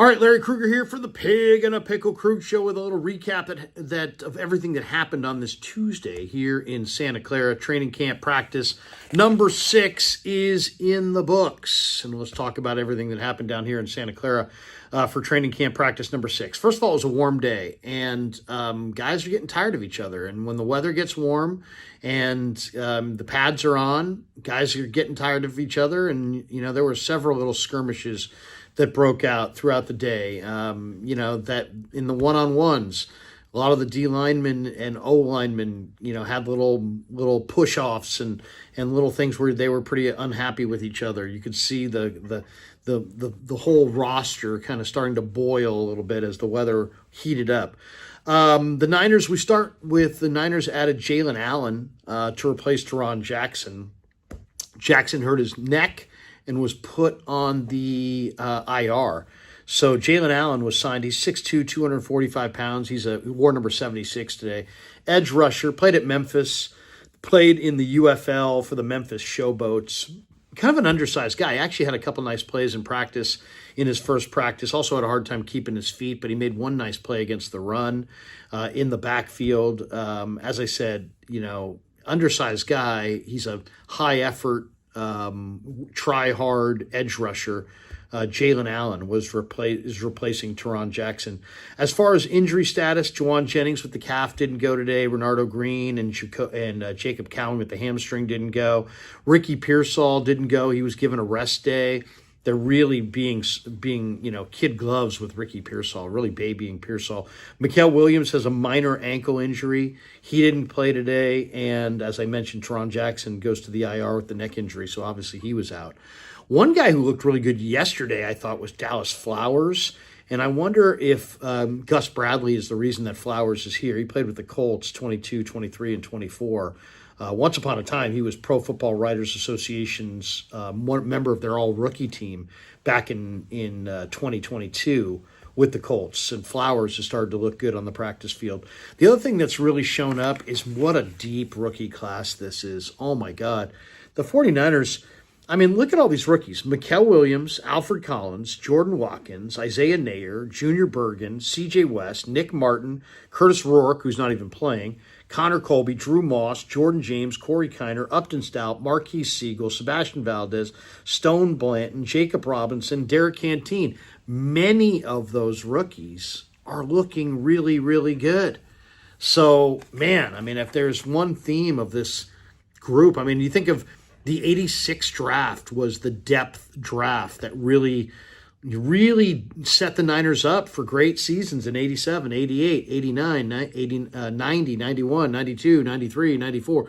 All right, Larry Krueger here for the Pig and a Pickle Krug Show with a little recap of everything that happened on this Tuesday here in Santa Clara. Training camp practice number 6 is in the books. And let's talk about everything that happened down here in Santa Clara for training camp practice number 6. First of all, it was a warm day, and guys are getting tired of each other. And when the weather gets warm and the pads are on, guys are getting tired of each other. And, you know, there were several little skirmishes that broke out throughout the day. That in the one-on-ones, a lot of the D linemen and O linemen, had little push-offs and little things where they were pretty unhappy with each other. You could see the whole roster kind of starting to boil a little bit as the weather heated up. The Niners, we start with the Niners added Jalen Allen to replace Teron Jackson. Jackson hurt his neck and was put on the IR. So Jalen Allen was signed. He's 6'2", 245 pounds. He wore number 76 today. Edge rusher, played at Memphis, played in the UFL for the Memphis Showboats. Kind of an undersized guy. He actually had a couple nice plays in practice in his first practice. Also had a hard time keeping his feet, but he made one nice play against the run in the backfield. As I said, undersized guy. He's a high effort, try hard edge rusher. Jalen Allen is replacing Teron Jackson. As far as injury status, Juwan Jennings with the calf didn't go today. Renardo Green and Jacob Cowan with the hamstring didn't go. Ricky Pearsall didn't go. He was given a rest day. They're really being kid gloves with Ricky Pearsall, really babying Pearsall. Mikael Williams has a minor ankle injury. He didn't play today. And as I mentioned, Teron Jackson goes to the IR with the neck injury, so obviously he was out. One guy who looked really good yesterday, I thought, was Dallas Flowers. And I wonder if Gus Bradley is the reason that Flowers is here. He played with the Colts 22, 23, and 24. Once upon a time, he was Pro Football Writers Association's member of their all-rookie team back in 2022 with the Colts. And Flowers has started to look good on the practice field. The other thing that's really shown up is what a deep rookie class this is. Oh, my God. The 49ers, look at all these rookies. Mikael Williams, Alfred Collins, Jordan Watkins, Isaiah Nayer, Junior Bergen, C.J. West, Nick Martin, Curtis Rourke, who's not even playing, Connor Colby, Drew Moss, Jordan James, Corey Kiner, Upton Stout, Marquise Siegel, Sebastian Valdez, Stone Blanton, Jacob Robinson, Derek Canteen. Many of those rookies are looking really, really good. So, if there's one theme of this group, you think of the 86 draft was the depth draft that really set the Niners up for great seasons in 87, 88, 89, 90, 91, 92, 93, 94.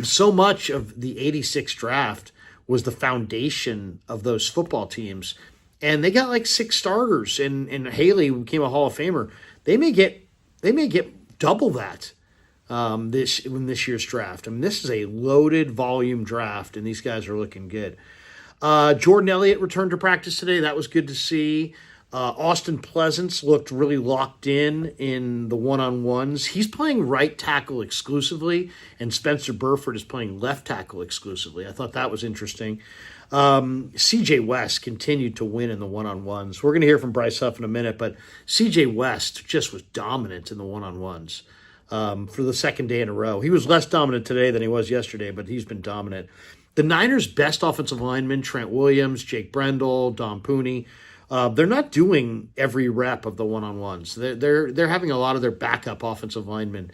So much of the 86 draft was the foundation of those football teams. And they got like 6 starters, and Haley became a Hall of Famer. They may get double that in this year's draft. This is a loaded volume draft, and these guys are looking good. Jordan Elliott returned to practice today. That was good to see. Austin Pleasance looked really locked in the one-on-ones. He's playing right tackle exclusively, and Spencer Burford is playing left tackle exclusively. I thought that was interesting. C.J. West continued to win in the one-on-ones. We're going to hear from Bryce Huff in a minute, but C.J. West just was dominant in the one-on-ones for the second day in a row. He was less dominant today than he was yesterday, but he's been dominant. The Niners' best offensive linemen, Trent Williams, Jake Brendle, Don Pooney, they're not doing every rep of the one-on-ones. They're having a lot of their backup offensive linemen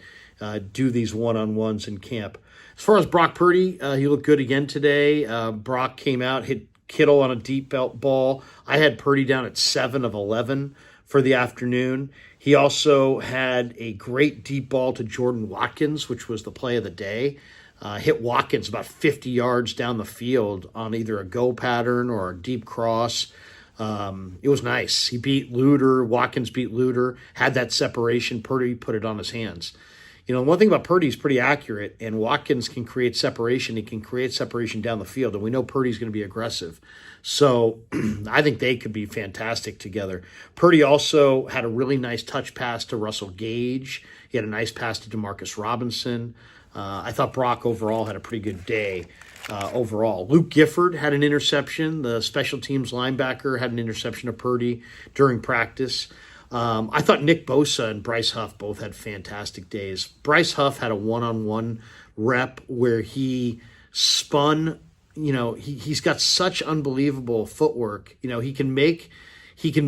do these one-on-ones in camp. As far as Brock Purdy, he looked good again today. Brock came out, hit Kittle on a deep belt ball. I had Purdy down at 7 of 11 for the afternoon. He also had a great deep ball to Jordan Watkins, which was the play of the day. Hit Watkins about 50 yards down the field on either a go pattern or a deep cross. It was nice. He beat Luter. Watkins beat Luter. Had that separation. Purdy put it on his hands. One thing about Purdy, he's pretty accurate, and Watkins can create separation. He can create separation down the field, and we know Purdy's going to be aggressive. So I think they could be fantastic together. Purdy also had a really nice touch pass to Russell Gage. He had a nice pass to Demarcus Robinson. I thought Brock overall had a pretty good day. overall. Luke Gifford had an interception. The special teams linebacker had an interception of Purdy during practice. I thought Nick Bosa and Bryce Huff both had fantastic days. Bryce Huff had a one-on-one rep where he spun. He's got such unbelievable footwork. He can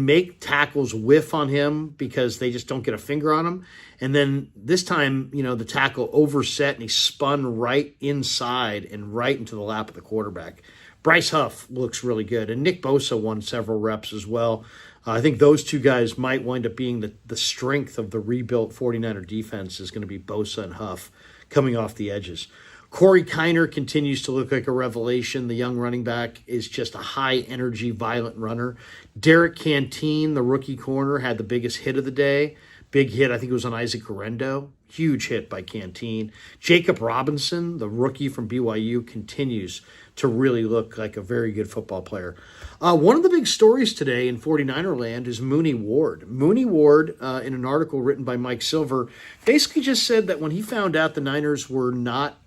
make tackles whiff on him because they just don't get a finger on him. And then this time, the tackle overset and he spun right inside and right into the lap of the quarterback. Bryce Huff looks really good. And Nick Bosa won several reps as well. I think those two guys might wind up being the strength of the rebuilt 49er defense is going to be Bosa and Huff coming off the edges. Corey Kiner continues to look like a revelation. The young running back is just a high-energy, violent runner. Derek Canteen, the rookie corner, had the biggest hit of the day. Big hit, I think it was on Isaac Guerrero. Huge hit by Canteen. Jacob Robinson, the rookie from BYU, continues to really look like a very good football player. One of the big stories today in 49er land is Mooney Ward. Mooney Ward, in an article written by Mike Silver, basically just said that when he found out the Niners were not,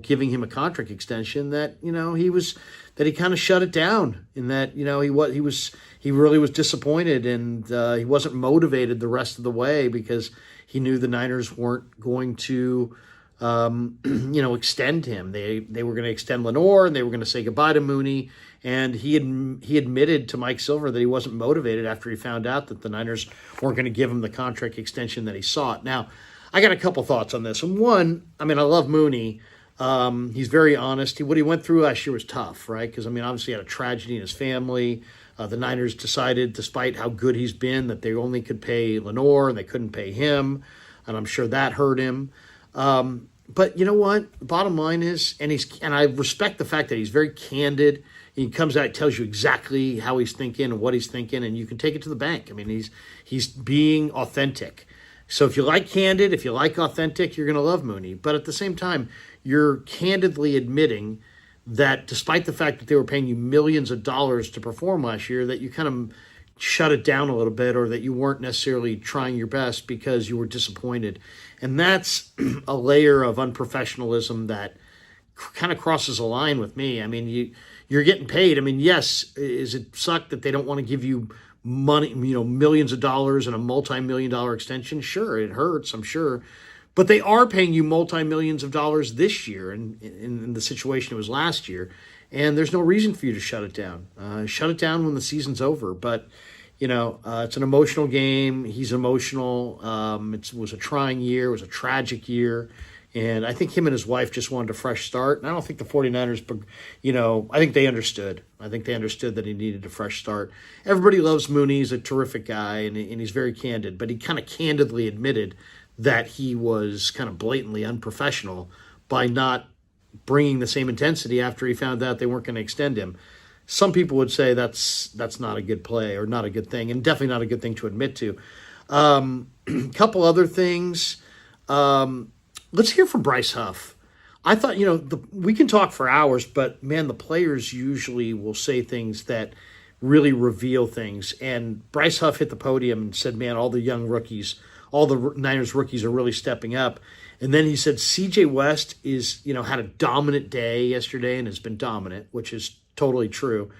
giving him a contract extension, that, he kind of shut it down, and that, he really was disappointed, and he wasn't motivated the rest of the way because he knew the Niners weren't going to extend him. They were going to extend Lenore, and they were going to say goodbye to Mooney. And he admitted to Mike Silver that he wasn't motivated after he found out that the Niners weren't going to give him the contract extension that he sought. Now, I got a couple thoughts on this. And one, I love Mooney. He's very honest. What he went through last year was tough, right? Because, obviously he had a tragedy in his family. The Niners decided, despite how good he's been, that they only could pay Lenore and they couldn't pay him. And I'm sure that hurt him. But you know what? The bottom line is, and I respect the fact that he's very candid. He comes out, tells you exactly how he's thinking and what he's thinking, and you can take it to the bank. He's being authentic. So if you like candid, if you like authentic, you're going to love Mooney. But at the same time, you're candidly admitting that despite the fact that they were paying you millions of dollars to perform last year, that you kind of shut it down a little bit, or that you weren't necessarily trying your best because you were disappointed. And that's a layer of unprofessionalism that kind of crosses a line with me. You're getting paid. Yes, is it suck that they don't want to give you money, millions of dollars and a multi-million-dollar extension? Sure, it hurts, I'm sure. But they are paying you multi-millions of dollars this year in the situation it was last year. And there's no reason for you to shut it down. Shut it down when the season's over. But, it's an emotional game. He's emotional. It was a trying year. It was a tragic year. And I think him and his wife just wanted a fresh start. And I don't think the 49ers, I think they understood. I think they understood that he needed a fresh start. Everybody loves Mooney. He's a terrific guy, and he's very candid. But he kind of candidly admitted that he was kind of blatantly unprofessional by not bringing the same intensity after he found out they weren't going to extend him. Some people would say that's not a good play or not a good thing, and definitely not a good thing to admit to. Couple other things. Let's hear from Bryce Huff. I thought, we can talk for hours, but man, the players usually will say things that really reveal things. And Bryce Huff hit the podium and said, man, all the young rookies, all the Niners rookies are really stepping up. And then he said CJ West had a dominant day yesterday and has been dominant, which is totally true.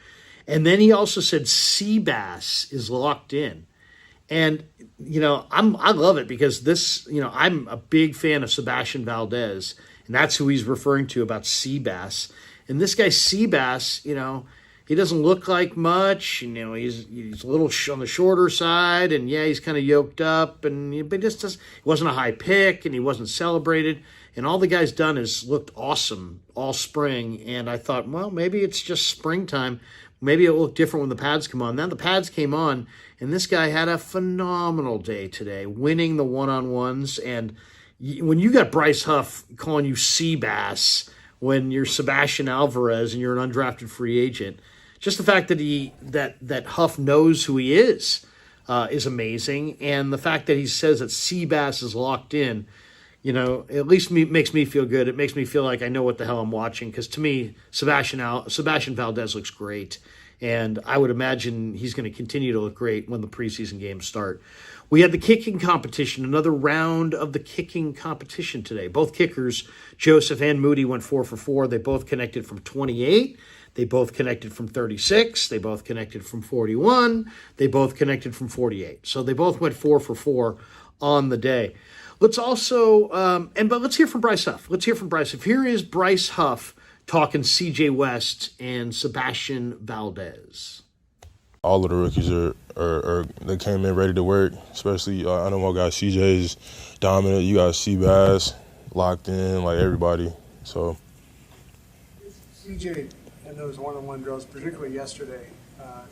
And then he also said Seabass is locked in. And, I love it because I'm a big fan of Sebastian Valdez, and that's who he's referring to about Seabass. And this guy Seabass, he doesn't look like much. He's a little on the shorter side, and yeah, he's kind of yoked up, but he wasn't a high pick, and he wasn't celebrated. And all the guy's done is looked awesome all spring. And I thought, well, maybe it's just springtime. Maybe it'll look different when the pads come on. Now the pads came on, and this guy had a phenomenal day today, winning the one-on-ones. And when you got Bryce Huff calling you Seabass when you're Sebastian Alvarez and you're an undrafted free agent, just the fact that that Huff knows who he is amazing. And the fact that he says that Seabass is locked in, at least makes me feel good. It makes me feel like I know what the hell I'm watching, because to me, Sebastian Valdez looks great. And I would imagine he's going to continue to look great when the preseason games start. We had the kicking competition, another round of the kicking competition today. Both kickers, Joseph and Moody, went 4 for 4. They both connected from 28. They both connected from 36. They both connected from 41. They both connected from 48. So they both went 4 for 4 on the day. Let's also, but let's hear from Bryce Huff. Let's hear from Bryce. Here is Bryce Huff talking CJ West and Sebastian Valdez. All of the rookies are they came in ready to work, especially I know my guy CJ is dominant. You got Seabass locked in, like everybody. So CJ and those one-on-one drills, particularly yesterday,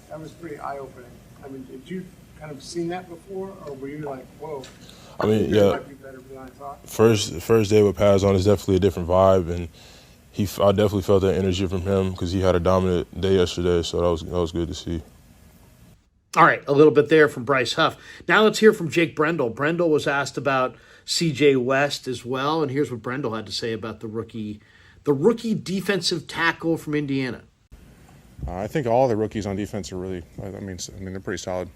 that was pretty eye-opening. I mean, did you kind of seen that before, or were you like, whoa? I mean, yeah. Might be better than I thought. First day with Paz on is definitely a different vibe, and I definitely felt that energy from him because he had a dominant day yesterday. So that was good to see. All right, a little bit there from Bryce Huff. Now let's hear from Jake Brendle. Brendle was asked about CJ West as well, and here's what Brendle had to say about the rookie defensive tackle from Indiana. I think all the rookies on defense are really, I mean they're pretty solid.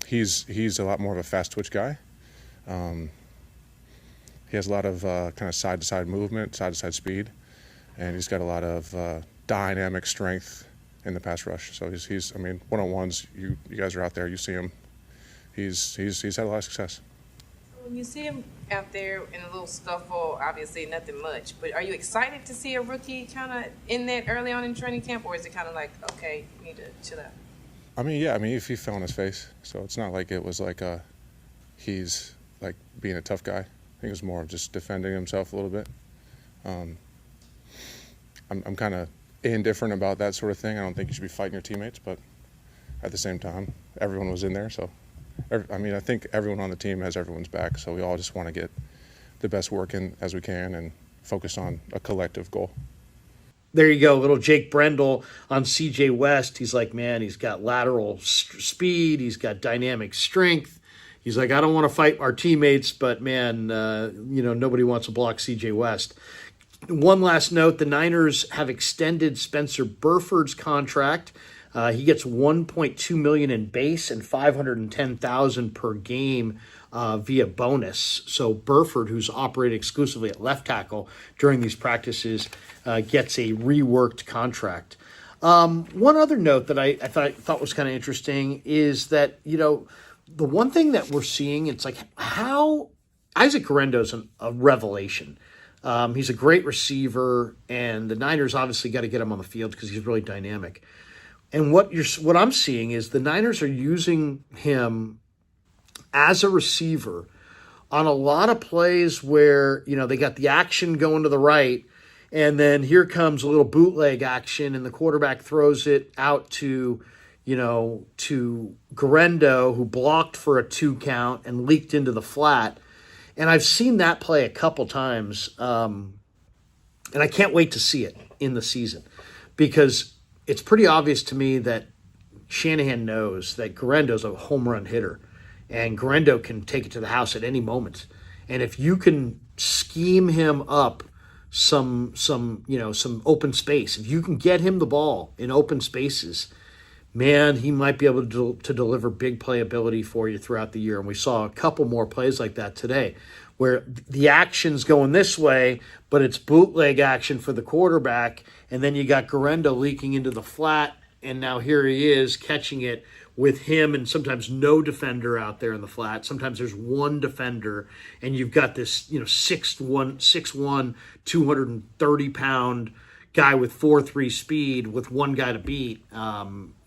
He's a lot more of a fast twitch guy. He has a lot of kind of side-to-side movement, side-to-side speed, and he's got a lot of dynamic strength in the pass rush. So he's I mean, one-on-ones, you guys are out there, you see him. He's had a lot of success. When you see him out there in a little scuffle, obviously nothing much, but are you excited to see a rookie kind of in that early on in training camp, or is it kind of like, okay, you need to chill out? I mean, yeah, if he fell on his face, so it's not like it was like he's like being a tough guy. I think it was more of just defending himself a little bit. I'm kind of indifferent about that sort of thing. I don't think you should be fighting your teammates, but at the same time, everyone was in there. So, I think everyone on the team has everyone's back. So we all just want to get the best work in as we can and focus on a collective goal. There you go, little Jake Brendle on CJ West. He's like, man, he's got lateral speed. He's got dynamic strength. He's like, I don't want to fight our teammates, but man, nobody wants to block CJ West. One last note, the Niners have extended Spencer Burford's contract. He gets $1.2 million in base and $510,000 per game via bonus. So Burford, who's operated exclusively at left tackle during these practices, gets a reworked contract. One other note that I thought was kind of interesting is that, the one thing that we're seeing, it's like how Isaac Guerendo's a revelation. He's a great receiver, and the Niners obviously got to get him on the field because he's really dynamic. And what I'm seeing is the Niners are using him as a receiver on a lot of plays where, they got the action going to the right, and then here comes a little bootleg action, and the quarterback throws it out to Guerendo, who blocked for a 2 count and leaked into the flat. And I've seen that play a couple times, and I can't wait to see it in the season because it's pretty obvious to me that Shanahan knows that Guerendo's a home run hitter, and Guerendo can take it to the house at any moment. And if you can scheme him up some open space, if you can get him the ball in open spaces, man, he might be able to deliver big playability for you throughout the year. And we saw a couple more plays like that today where the action's going this way, but it's bootleg action for the quarterback. And then you got Guerendo leaking into the flat, and now here he is catching it with him and sometimes no defender out there in the flat. Sometimes there's one defender, and you've got this 6'1", 230-pound guy with 4.3 speed with one guy to beat.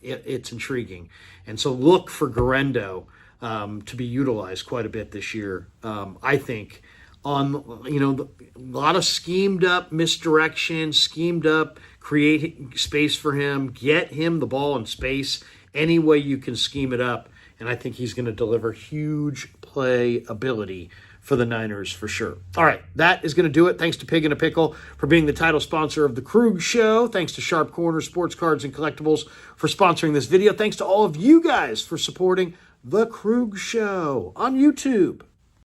It's intriguing. And so look for Guerendo to be utilized quite a bit this year, I think, on, a lot of schemed up misdirection, schemed up, create space for him, get him the ball in space any way you can scheme it up. And I think he's going to deliver huge play ability for the Niners for sure. All right, that is going to do it. Thanks to Pig in a Pickle for being the title sponsor of The Krug Show. Thanks to Sharp Corner Sports Cards and Collectibles for sponsoring this video. Thanks to all of you guys for supporting The Krug Show on YouTube.